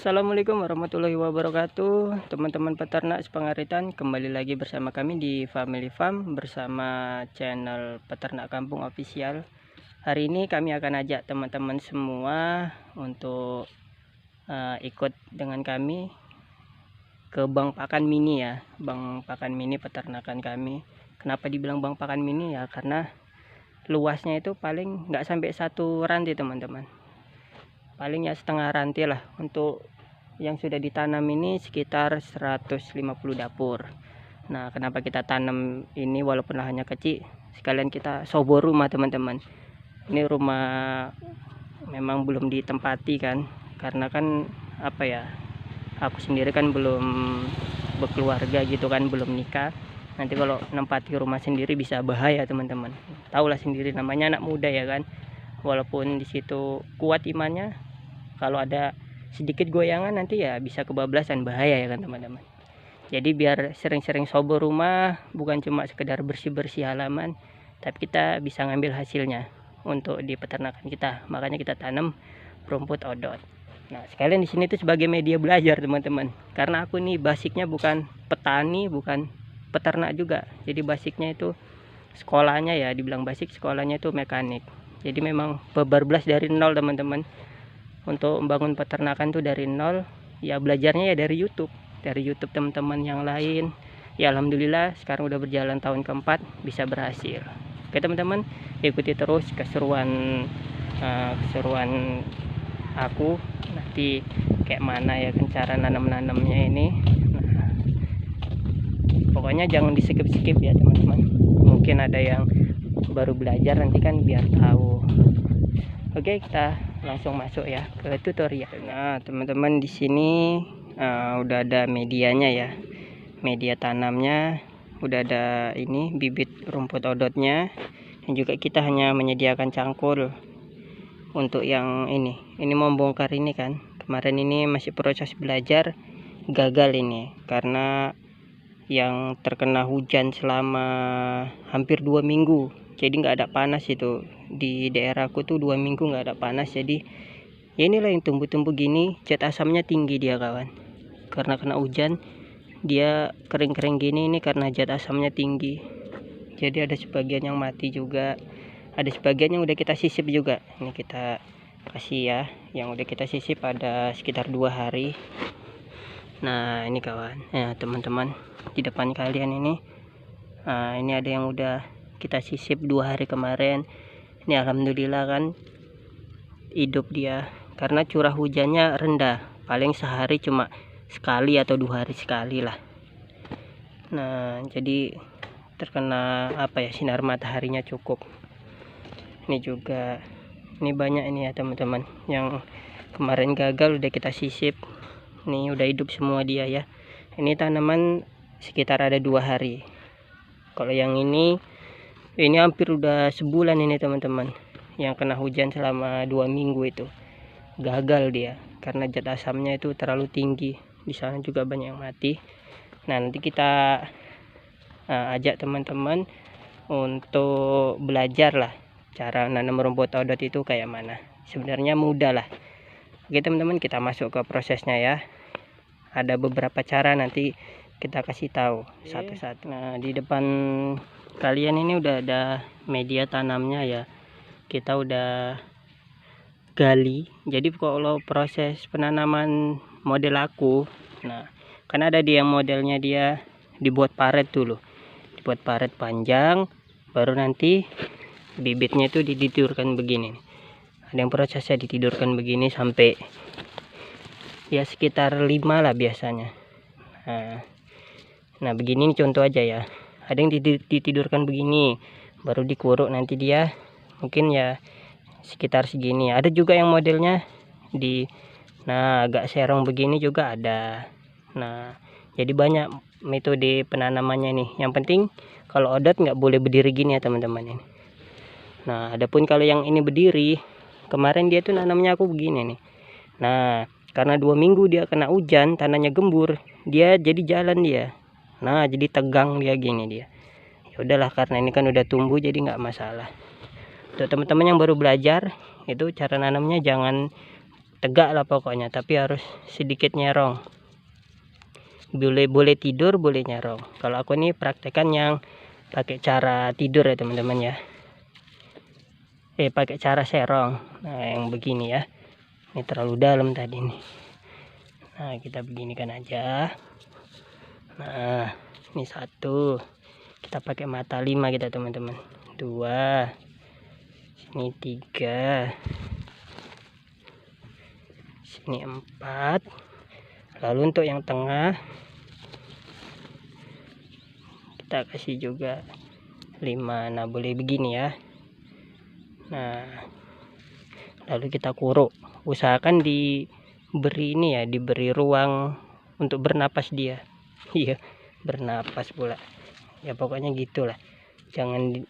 Assalamualaikum warahmatullahi wabarakatuh, teman-teman peternak sepengaritan. Kembali lagi bersama kami di Family Farm bersama channel Peternak Kampung Official. Hari ini kami akan ajak teman-teman semua untuk ikut dengan kami ke Bank Pakan Mini ya, Bank Pakan Mini peternakan kami. Kenapa dibilang Bank Pakan Mini ya? Karena luasnya itu paling nggak sampai satu rantai teman-teman. Paling ya setengah rantai lah. Untuk yang sudah ditanam ini sekitar 150 dapur. Nah, kenapa kita tanam ini walaupun lahannya kecil? Sekalian kita sobor rumah teman-teman. Ini rumah memang belum ditempati kan, karena kan apa ya, aku sendiri kan belum berkeluarga gitu kan, belum nikah. Nanti kalau nempati rumah sendiri bisa bahaya teman-teman. Tahulah sendiri namanya anak muda ya kan. Walaupun di situ kuat imannya, kalau ada sedikit goyangan nanti ya bisa kebablasan, bahaya ya kan teman-teman. Jadi biar sering-sering sobor rumah, bukan cuma sekedar bersih-bersih halaman, tapi kita bisa ngambil hasilnya untuk di peternakan kita. Makanya kita tanam rumput odot. Nah, sekalian di sini tuh sebagai media belajar teman-teman. Karena aku nih basicnya bukan petani, bukan peternak juga. Jadi basicnya itu sekolahnya ya, dibilang basic, sekolahnya itu mekanik. Jadi memang berblas dari nol teman-teman. Untuk membangun peternakan tuh dari nol, ya belajarnya ya dari YouTube teman-teman yang lain. Ya alhamdulillah sekarang udah berjalan tahun keempat, bisa berhasil. Oke teman-teman, ikuti terus keseruan aku nanti kayak mana ya cara nanam-nanamnya ini. Nah, pokoknya jangan di skip ya teman-teman. Mungkin ada yang baru belajar nanti kan biar tahu. Oke, kita langsung masuk ya ke tutorial. Nah teman-teman, di sini udah ada medianya ya, media tanamnya, udah ada ini bibit rumput odotnya, dan juga kita hanya menyediakan cangkul untuk yang ini mau bongkar ini kan. Kemarin ini masih proses belajar, gagal ini karena yang terkena hujan selama hampir 2 minggu. Jadi nggak ada panas itu di daerahku tuh, 2 minggu nggak ada panas. Jadi ya inilah yang tumbuh-tumbuh gini, zat asamnya tinggi dia kawan, karena kena hujan dia kering-kering gini. Ini karena zat asamnya tinggi. Jadi ada sebagian yang mati juga, ada sebagian yang udah kita sisip juga. Ini kita kasih ya, yang udah kita sisip ada sekitar 2 hari. Nah ini kawan ya teman-teman, di depan kalian ini ini ada yang udah kita sisip 2 hari kemarin. Ini alhamdulillah kan hidup dia, karena curah hujannya rendah, paling sehari cuma sekali atau 2 hari sekali lah. Nah jadi terkena apa ya, sinar mataharinya cukup. Ini juga, ini banyak ini ya teman-teman, yang kemarin gagal udah kita sisip. Ini udah hidup semua dia ya. Ini tanaman sekitar ada 2 hari. Kalau yang ini hampir udah sebulan ini teman-teman, yang kena hujan selama 2 minggu itu gagal dia karena zat asamnya itu terlalu tinggi. Di sana juga banyak yang mati. Nah nanti kita ajak teman-teman untuk belajar lah cara nanam rumput odot itu kayak mana. Sebenarnya mudah lah. Oke teman-teman, kita masuk ke prosesnya ya. Ada beberapa cara, nanti kita kasih tahu satu-satu. Nah di depan kalian ini udah ada media tanamnya ya, kita udah gali. Jadi kalau proses penanaman model aku, nah kan ada dia yang modelnya dia dibuat paret dulu, dibuat paret panjang, baru nanti bibitnya itu ditidurkan begini. Ada yang prosesnya ditidurkan begini sampai ya sekitar 5 lah biasanya. Nah begini contoh aja ya. Ada yang ditidurkan begini, baru dikuruk, nanti dia mungkin ya sekitar segini. Ada juga yang modelnya agak serong begini juga ada. Nah jadi banyak metode penanamannya nih. Yang penting kalau odot nggak boleh berdiri gini ya teman-teman ini. Nah adapun kalau yang ini berdiri, kemarin dia tuh nanamnya aku begini nih. Nah karena 2 minggu dia kena hujan, tanahnya gembur, dia jadi jalan dia. Nah jadi tegang dia gini dia. Ya udahlah, karena ini kan udah tumbuh jadi nggak masalah. Untuk teman-teman yang baru belajar, itu cara nanamnya jangan tegak lah pokoknya, tapi harus sedikit nyerong. Boleh tidur, boleh nyerong. Kalau aku ini praktekan yang pakai cara tidur ya teman-teman ya. Pakai cara serong. Nah yang begini ya, ini terlalu dalam tadi nih. Nah kita beginikan aja. Nah ini 1, kita pakai mata 5 kita teman-teman. 2, sini 3, sini 4. Lalu untuk yang tengah kita kasih juga 5. Nah boleh begini ya. Nah lalu kita kuruk, usahakan diberi ini ya, diberi ruang untuk bernapas dia. Iya, bernapas pula ya, pokoknya gitulah. Jangan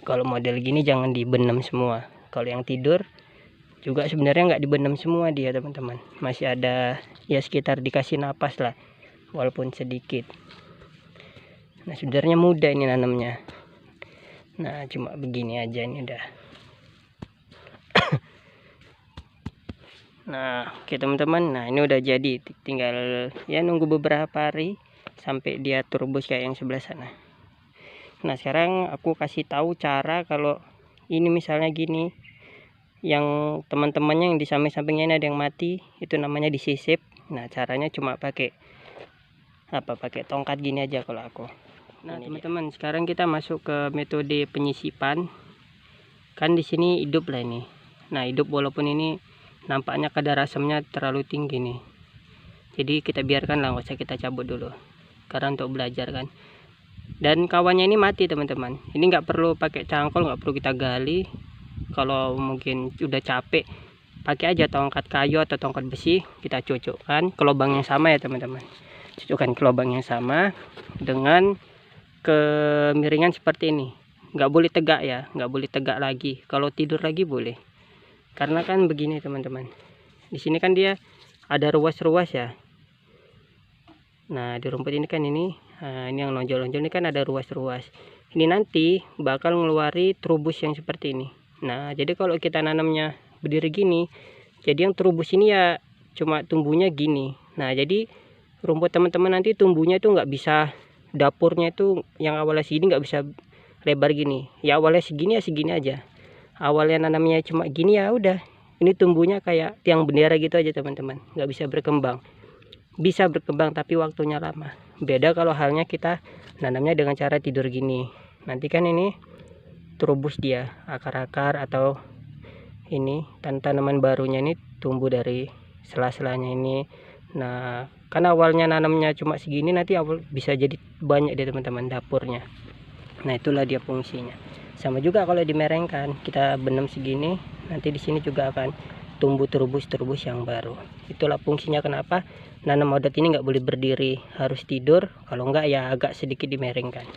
kalau model gini jangan dibenam semua. Kalau yang tidur juga sebenarnya nggak dibenam semua dia teman-teman, masih ada ya sekitar dikasih napas lah walaupun sedikit. Nah sebenarnya mudah ini nanamnya. Nah cuma begini aja ini udah. Nah oke teman-teman, nah ini udah jadi, tinggal ya nunggu beberapa hari sampai dia turbus kayak yang sebelah sana. Nah sekarang aku kasih tahu cara kalau ini misalnya gini, yang teman-temannya yang di samping-sampingnya ini ada yang mati, itu namanya disisip. Nah caranya cuma pakai pakai tongkat gini aja kalau aku. Nah teman-teman, sekarang kita masuk ke metode penyisipan. Kan di sini hidup lah ini. Nah hidup walaupun ini nampaknya kadar asamnya terlalu tinggi nih, jadi kita biarkan lah, nggak usah kita cabut dulu karena untuk belajar kan. Dan kawannya ini mati teman-teman, ini nggak perlu pakai cangkol, nggak perlu kita gali. Kalau mungkin udah capek, pakai aja tongkat kayu atau tongkat besi, kita cocokkan ke lubang yang sama ya teman-teman. Cocokkan ke lubang yang sama dengan kemiringan seperti ini. Nggak boleh tegak ya, nggak boleh tegak lagi. Kalau tidur lagi boleh, karena kan begini teman-teman, di sini kan dia ada ruas-ruas ya. Nah di rumput ini kan ini yang nonjol-nonjol ini kan ada ruas-ruas. Ini nanti bakal ngeluari trubus yang seperti ini. Nah jadi kalau kita nanamnya berdiri gini, jadi yang trubus ini ya cuma tumbuhnya gini. Nah jadi rumput teman-teman nanti tumbuhnya itu nggak bisa, dapurnya itu yang awalnya segini nggak bisa lebar gini. Ya awalnya segini ya segini aja. Awalnya nanamnya cuma gini ya udah, ini tumbuhnya kayak tiang bendera gitu aja teman-teman, nggak bisa berkembang. Bisa berkembang tapi waktunya lama. Beda kalau halnya kita nanamnya dengan cara tidur gini, nanti kan ini terubus dia, akar-akar atau ini tanaman barunya ini tumbuh dari sela-selanya ini. Nah kan awalnya nanamnya cuma segini, nanti awal bisa jadi banyak deh teman-teman dapurnya. Nah itulah dia fungsinya. Sama juga kalau dimerengkan, kita benam segini, nanti di sini juga akan tumbuh terubus-terubus yang baru. Itulah fungsinya kenapa nanam modot ini nggak boleh berdiri, harus tidur. Kalau enggak ya agak sedikit dimerengkan.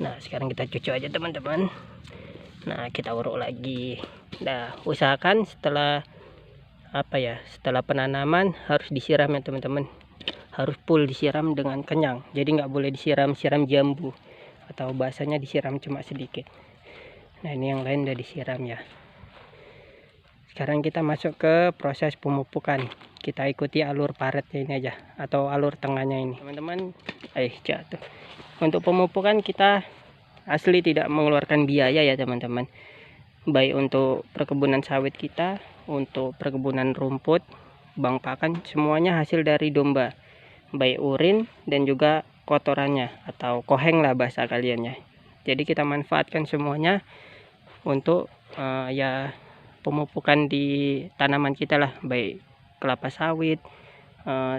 Nah sekarang kita cucuk aja teman-teman. Nah kita uruk lagi. Nah usahakan setelah setelah penanaman harus disiram ya teman-teman, harus full disiram dengan kenyang. Jadi nggak boleh disiram jambu, atau bahasanya disiram cuma sedikit. Nah ini yang lain udah disiram ya. Sekarang kita masuk ke proses pemupukan. Kita ikuti alur paretnya ini aja, atau alur tengahnya ini teman-teman. Jatuh. Untuk pemupukan kita asli tidak mengeluarkan biaya ya teman-teman, baik untuk perkebunan sawit kita, untuk perkebunan rumput, bang pakan, semuanya hasil dari domba, baik urin dan juga kotorannya atau koheng lah bahasa kaliannya. Jadi kita manfaatkan semuanya untuk ya pemupukan di tanaman kita lah, baik kelapa sawit,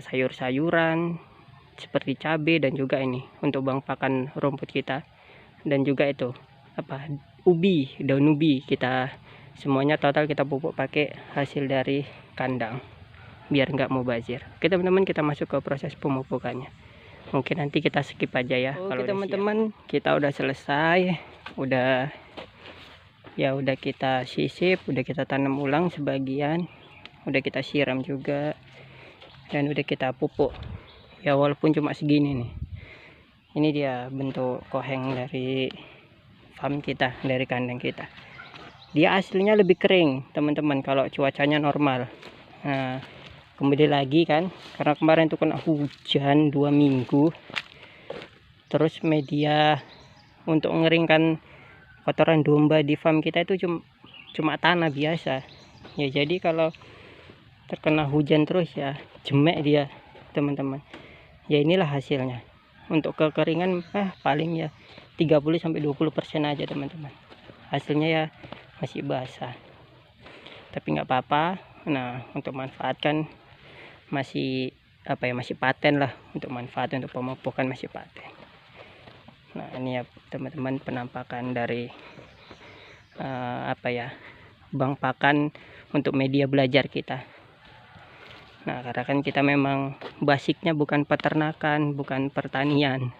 sayur-sayuran seperti cabai, dan juga ini untuk bang pakan rumput kita, dan juga itu ubi, daun ubi, kita semuanya total kita pupuk pakai hasil dari kandang biar nggak mubazir. Oke teman-teman, kita masuk ke proses pemupukannya. Mungkin nanti kita skip aja ya. Oke teman-teman, kita udah selesai, udah kita sisip, udah kita tanam ulang sebagian, udah kita siram juga, dan udah kita pupuk ya, walaupun cuma segini nih. Ini dia bentuk koheng dari farm kita, dari kandang kita. dia aslinya lebih kering teman-teman kalau cuacanya normal. Nah, kemudian lagi kan, karena kemarin itu kena hujan 2 minggu, terus media untuk ngeringkan kotoran domba di farm kita itu cuma tanah biasa ya. Jadi kalau terkena hujan terus ya jemek dia teman-teman. Ya inilah hasilnya. Untuk kekeringan paling ya 30-20% aja teman-teman. Hasilnya ya masih basah, tapi nggak apa-apa. Nah, untuk manfaatkan masih masih paten lah, untuk manfaat untuk pemupukan masih paten. Nah, ini ya teman-teman penampakan dari bank pakan untuk media belajar kita. Nah, karena kan kita memang basicnya bukan peternakan, bukan pertanian.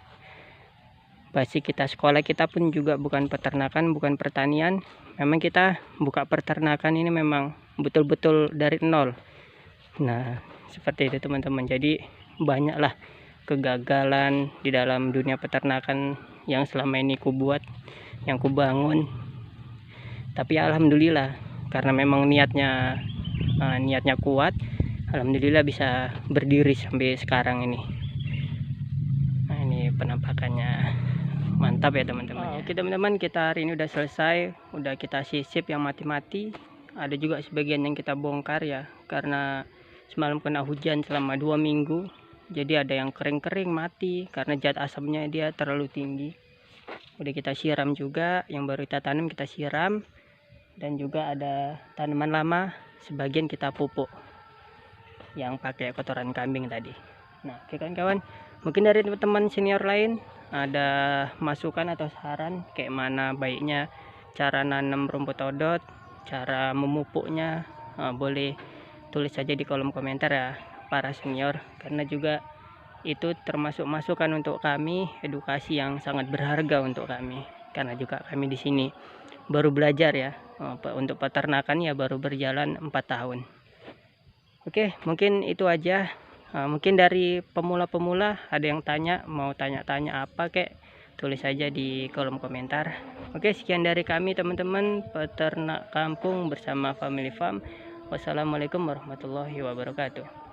Basic kita sekolah kita pun juga bukan peternakan, bukan pertanian. Memang kita buka peternakan ini memang betul-betul dari nol. Nah, seperti itu teman-teman. Jadi banyaklah kegagalan di dalam dunia peternakan yang selama ini ku buat, yang ku bangun. Tapi alhamdulillah, karena memang niatnya kuat, alhamdulillah bisa berdiri sampai sekarang ini. Nah, ini penampakannya mantap ya teman-teman. Oke teman-teman, kita hari ini udah selesai, udah kita sisip yang mati-mati. Ada juga sebagian yang kita bongkar ya, karena semalam kena hujan selama 2 minggu. Jadi ada yang kering-kering mati karena zat asamnya dia terlalu tinggi. Udah kita siram juga, yang baru kita tanam kita siram. Dan juga ada tanaman lama sebagian kita pupuk yang pakai kotoran kambing tadi. Nah, oke kawan-kawan, mungkin dari teman-teman senior lain ada masukan atau saran kayak mana baiknya cara nanam rumput odot, cara memupuknya, boleh tulis saja di kolom komentar ya para senior, karena juga itu termasuk masukan untuk kami, edukasi yang sangat berharga untuk kami, karena juga kami di sini baru belajar ya, untuk peternakan ya baru berjalan 4 tahun. Oke, mungkin itu aja. Mungkin dari pemula-pemula ada yang mau tanya-tanya apa kek, tulis saja di kolom komentar. Oke, sekian dari kami teman-teman peternak kampung bersama Family Farm. Wassalamualaikum warahmatullahi wabarakatuh.